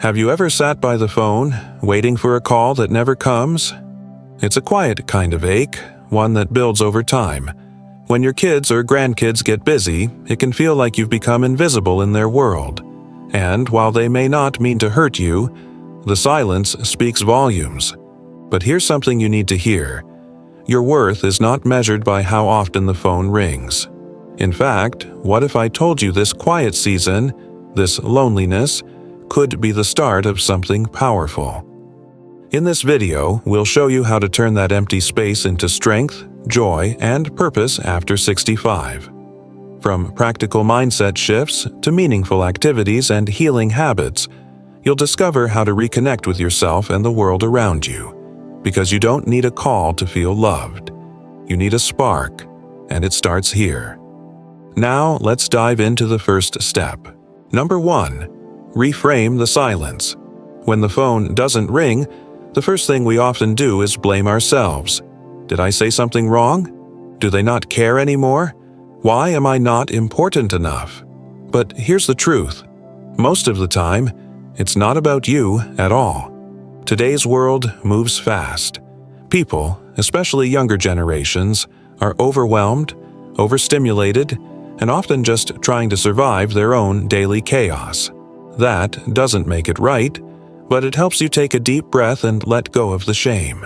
Have you ever sat by the phone, waiting for a call that never comes? It's a quiet kind of ache, one that builds over time. When your kids or grandkids get busy, it can feel like you've become invisible in their world. And while they may not mean to hurt you, the silence speaks volumes. But here's something you need to hear. Your worth is not measured by how often the phone rings. In fact, what if I told you this quiet season, this loneliness, could be the start of something powerful? In this video, we'll show you how to turn that empty space into strength, joy, and purpose after 65. From practical mindset shifts to meaningful activities and healing habits, you'll discover how to reconnect with yourself and the world around you. Because you don't need a call to feel loved. You need a spark, and it starts here. Now, let's dive into the first step. Number 1. Reframe the silence. When the phone doesn't ring, the first thing we often do is blame ourselves. Did I say something wrong? Do they not care anymore? Why am I not important enough? But here's the truth. Most of the time, it's not about you at all. Today's world moves fast. People, especially younger generations, are overwhelmed, overstimulated, and often just trying to survive their own daily chaos. That doesn't make it right, but it helps you take a deep breath and let go of the shame.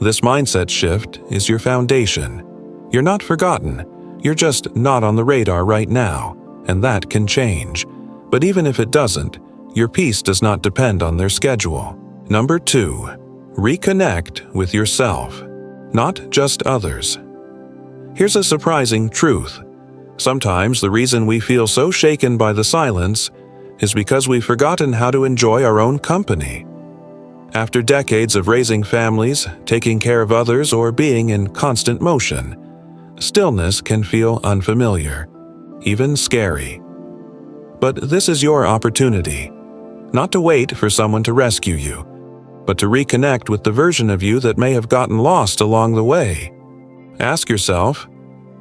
This mindset shift is your foundation. You're not forgotten. You're just not on the radar right now, and that can change. But even if it doesn't, your peace does not depend on their schedule. Number 2. Reconnect with yourself, not just others. Here's a surprising truth. Sometimes the reason we feel so shaken by the silence is because we've forgotten how to enjoy our own company. After decades of raising families, taking care of others, or being in constant motion, stillness can feel unfamiliar, even scary. But this is your opportunity, not to wait for someone to rescue you, but to reconnect with the version of you that may have gotten lost along the way. Ask yourself,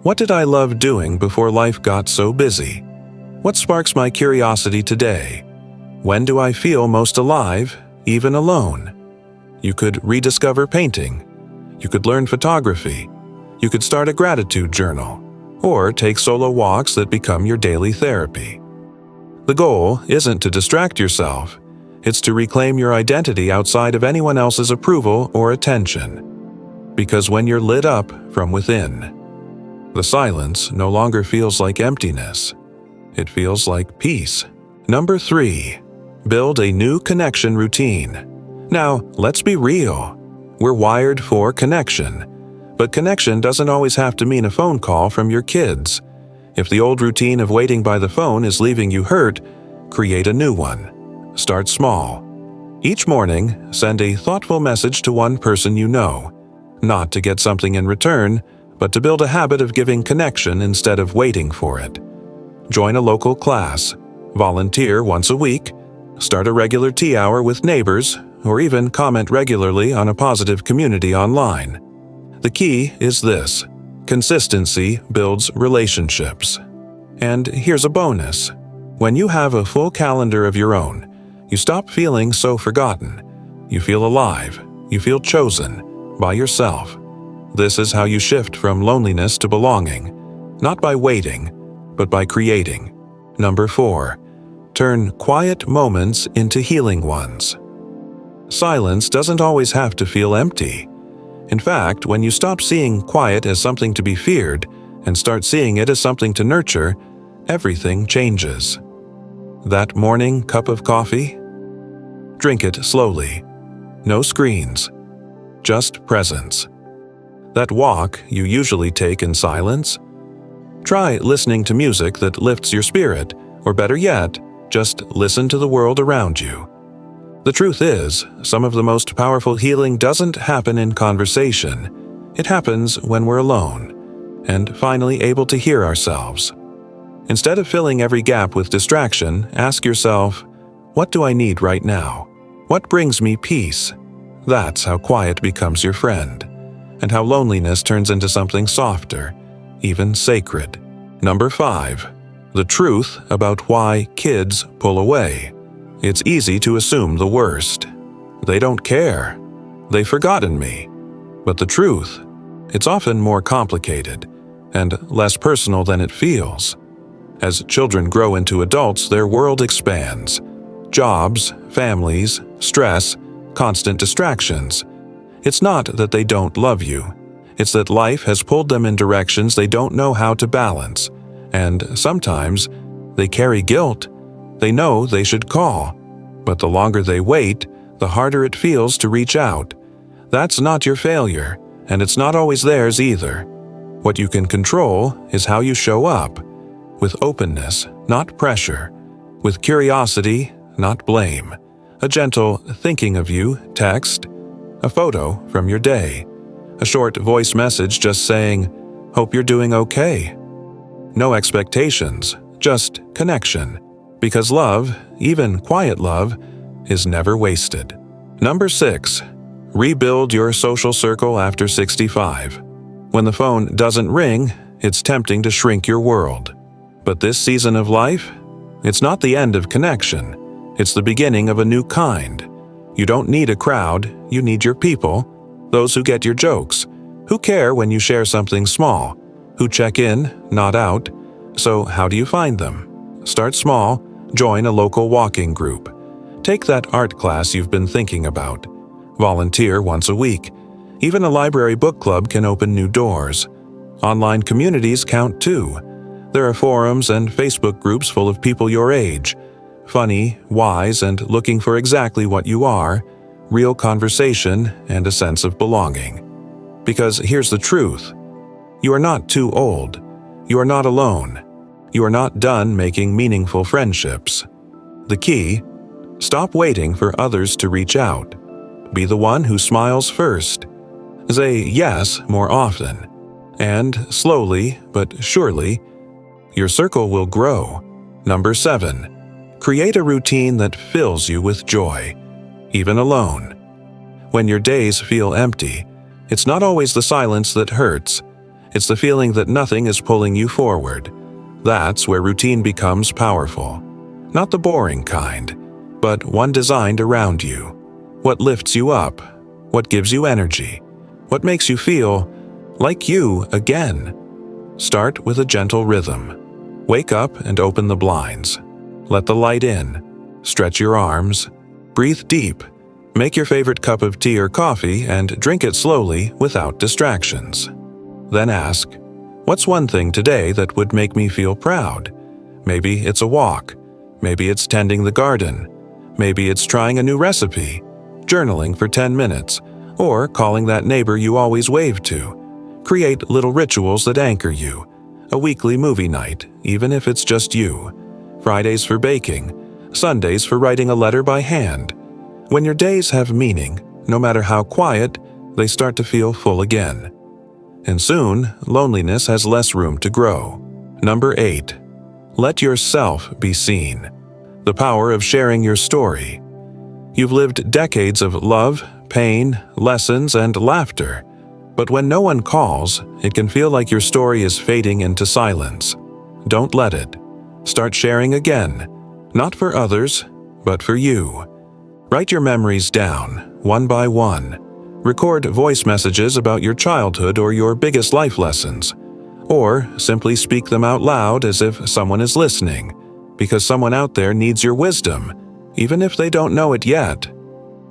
what did I love doing before life got so busy? What sparks my curiosity today? When do I feel most alive, even alone? You could rediscover painting. You could learn photography. You could start a gratitude journal, or take solo walks that become your daily therapy. The goal isn't to distract yourself. It's to reclaim your identity outside of anyone else's approval or attention. Because when you're lit up from within, the silence no longer feels like emptiness. It feels like peace. Number 3. Build a new connection routine. Now, let's be real. We're wired for connection. But connection doesn't always have to mean a phone call from your kids. If the old routine of waiting by the phone is leaving you hurt, create a new one. Start small. Each morning, send a thoughtful message to one person you know, not to get something in return, but to build a habit of giving connection instead of waiting for it. Join a local class, volunteer once a week, start a regular tea hour with neighbors, or even comment regularly on a positive community online. The key is this: consistency builds relationships. And here's a bonus. When you have a full calendar of your own, you stop feeling so forgotten. You feel alive. You feel chosen by yourself. This is how you shift from loneliness to belonging, not by waiting, but by creating. Number 4. Turn quiet moments into healing ones. Silence doesn't always have to feel empty. In fact, when you stop seeing quiet as something to be feared and start seeing it as something to nurture, everything changes. That morning cup of coffee? Drink it slowly. No screens. Just presence. That walk you usually take in silence? Try listening to music that lifts your spirit, or better yet, just listen to the world around you. The truth is, some of the most powerful healing doesn't happen in conversation. It happens when we're alone, and finally able to hear ourselves. Instead of filling every gap with distraction, ask yourself, what do I need right now? What brings me peace? That's how quiet becomes your friend, and how loneliness turns into something softer, even sacred. Number 5. The truth about why kids pull away. It's easy to assume the worst. They don't care. They've forgotten me. But the truth, it's often more complicated and less personal than it feels. As children grow into adults, their world expands. Jobs, families, stress, constant distractions. It's not that they don't love you. It's that life has pulled them in directions they don't know how to balance. And sometimes, they carry guilt. They know they should call. But the longer they wait, the harder it feels to reach out. That's not your failure, and it's not always theirs either. What you can control is how you show up. With openness, not pressure. With curiosity, not blame. A gentle thinking of you text. A photo from your day. A short voice message just saying, "Hope you're doing okay." No expectations, just connection. Because love, even quiet love, is never wasted. Number 6. Rebuild your social circle after 65. When the phone doesn't ring, it's tempting to shrink your world. But this season of life, it's not the end of connection. It's the beginning of a new kind. You don't need a crowd, you need your people. Those who get your jokes, who care when you share something small, who check in, not out. So how do you find them? Start small, join a local walking group. Take that art class you've been thinking about. Volunteer once a week. Even a library book club can open new doors. Online communities count too. There are forums and Facebook groups full of people your age. Funny, wise, and looking for exactly what you are. Real conversation and a sense of belonging. Because here's the truth. You are not too old. You are not alone. You are not done making meaningful friendships. The key: stop waiting for others to reach out. Be the one who smiles first. Say yes more often. And slowly but surely, your circle will grow. Number 7. Create a routine that fills you with joy, even alone. When your days feel empty, it's not always the silence that hurts. It's the feeling that nothing is pulling you forward. That's where routine becomes powerful. Not the boring kind, but one designed around you. What lifts you up? What gives you energy? What makes you feel like you again? Start with a gentle rhythm. Wake up and open the blinds. Let the light in. Stretch your arms. Breathe deep. Make your favorite cup of tea or coffee and drink it slowly without distractions. Then ask, what's one thing today that would make me feel proud? Maybe it's a walk. Maybe it's tending the garden. Maybe it's trying a new recipe, journaling for 10 minutes, or calling that neighbor you always wave to. Create little rituals that anchor you. A weekly movie night, even if it's just you. Fridays for baking. Sundays for writing a letter by hand. When your days have meaning, no matter how quiet, they start to feel full again. And soon, loneliness has less room to grow. Number 8. Let yourself be seen. The power of sharing your story. You've lived decades of love, pain, lessons, and laughter. But when no one calls, it can feel like your story is fading into silence. Don't let it. Start sharing again. Not for others, but for you. Write your memories down, one by one. Record voice messages about your childhood or your biggest life lessons. Or simply speak them out loud as if someone is listening, because someone out there needs your wisdom, even if they don't know it yet.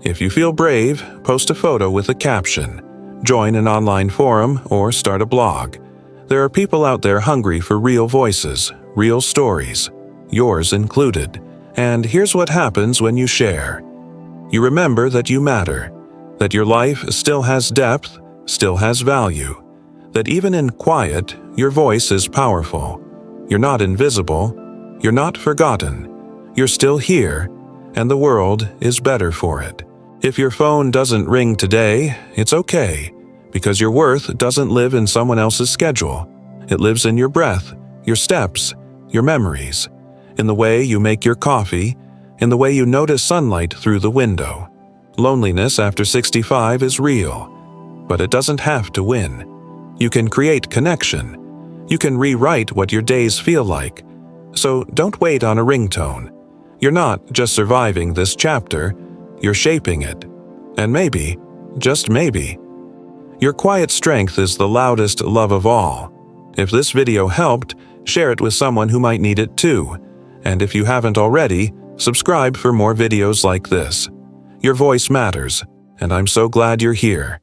If you feel brave, post a photo with a caption. Join an online forum or start a blog. There are people out there hungry for real voices, real stories, yours included. And here's what happens when you share. You remember that you matter, that your life still has depth, still has value, that even in quiet, your voice is powerful. You're not invisible, you're not forgotten, you're still here, and the world is better for it. If your phone doesn't ring today, it's okay, because your worth doesn't live in someone else's schedule. It lives in your breath, your steps, your memories, in the way you make your coffee, in the way you notice sunlight through the window. Loneliness after 65 is real, but it doesn't have to win. You can create connection. You can rewrite what your days feel like. So don't wait on a ringtone. You're not just surviving this chapter, you're shaping it. And maybe, just maybe, your quiet strength is the loudest love of all. If this video helped, share it with someone who might need it too. And if you haven't already, subscribe for more videos like this. Your voice matters, and I'm so glad you're here.